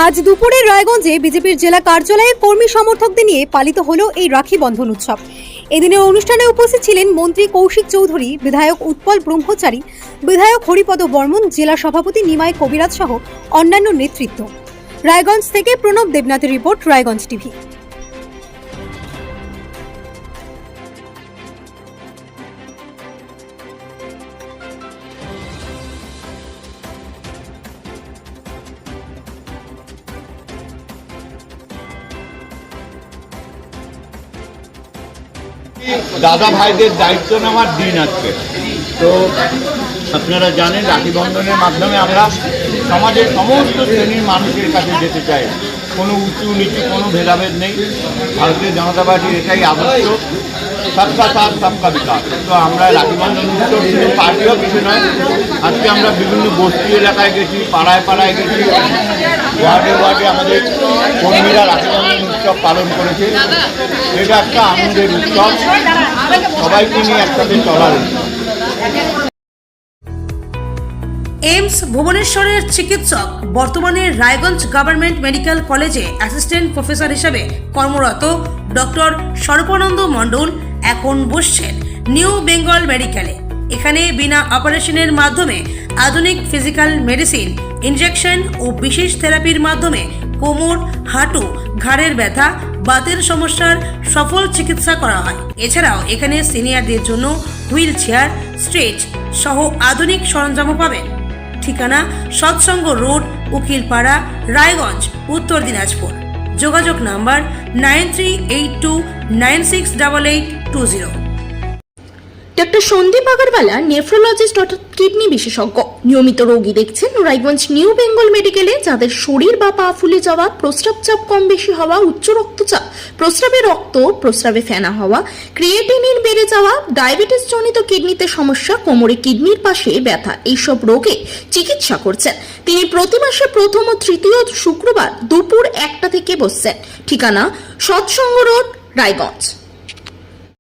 আজ দুপুরে রায়গঞ্জে বিজেপির জেলা কার্যালয়ে কর্মী সমর্থকদের নিয়ে পালিত হলো এই রাখি বন্ধন উৎসব। এদিনের অনুষ্ঠানে উপস্থিত ছিলেন মন্ত্রী কৌশিক চৌধুরী, বিধায়ক উৎপল ব্রহ্মচারী, বিধায়ক হরিপদ বর্মন, জেলা সভাপতি নিমাই কবিরাজ সহ অন্যান্য নেতৃত্ব। রায়গঞ্জ থেকে প্রণব দেবনাথের রিপোর্ট, রায়গঞ্জ টিভি। দাদা ভাইদের দায়িত্ব নেওয়ার দিন আজকে। তো আপনারা জানেন রাখি বন্ধনের মাধ্যমে আমরা সমাজের সমস্ত শ্রেণীর মানুষের কাছে যেতে চাই। কোনো উঁচু নিচু কোনো ভেদাভেদ নেই। ভারতীয় জনতা পার্টির এটাই আদর্শ, সবকা সাথ সবকা বিকাশ। তো আমরা রাখি বন্ধন উৎসব শুধু পার্টিও কিছু নয়, আজকে আমরা বিভিন্ন বস্তি এলাকায় গেছি, পাড়ায় পাড়ায় গেছি, ওয়ার্ডে ওয়ার্ডে আমাদের কর্মীরা রাখি বন্ধন উৎসব পালন করেছে। এটা একটা আনন্দের উৎসব, সবাইকে নিয়ে একসাথে চলার উৎসব। এইমস ভুবনেশ্বরের চিকিৎসক, বর্তমানে রায়গঞ্জ গভর্নমেন্ট মেডিকেল কলেজে অ্যাসিস্ট্যান্ট প্রফেসর হিসেবে কর্মরত ডক্টর স্বরূপানন্দ মণ্ডল এখন বসছেন নিউ বেঙ্গল মেডিকেলে। এখানে বিনা অপারেশনের মাধ্যমে আধুনিক ফিজিক্যাল মেডিসিন, ইনজেকশন ও বিশেষ থেরাপির মাধ্যমে কোমর, হাঁটু, ঘাড়ের ব্যথা, বাতের সমস্যার সফল চিকিৎসা করা হয়। এছাড়াও এখানে সিনিয়রদের জন্য হুইল চেয়ার, স্ট্রেচ সহ আধুনিক সরঞ্জামও পাবেন। ঠিকানা সৎসঙ্গ রোড, উকিলপাড়া, রায়গঞ্জ, উত্তর দিনাজপুর। যোগাযোগ number 9382968820। Doctor Sandip Agarwala nephrologist অর্থাৎ কিডনি বিশেষজ্ঞ, নিয়মিত রোগী দেখছেন রায়গঞ্জ নিউ বেঙ্গল মেডিকেলে, যাদের শরীর বা পা ফুলে যাওয়া, প্রস্রাব চাপ কম বেশি হওয়া, উচ্চ রক্তচাপ, প্রস্রাবে রক্ত, প্রস্রাবে ফেনা হওয়া, ক্রিয়েটিনিন বেড়ে যাওয়া, ডায়াবেটিস জনিত কিডনিতে সমস্যা, কোমরে কিডনির পাশে ব্যথা, এইসব রোগে চিকিৎসা করছেন তিনি। প্রতি মাসে প্রথম ও তৃতীয় শুক্রবার দুপুর 1টা থেকে বসছেন। ঠিকানা সৎসঙ্গ রোড, রায়গঞ্জ।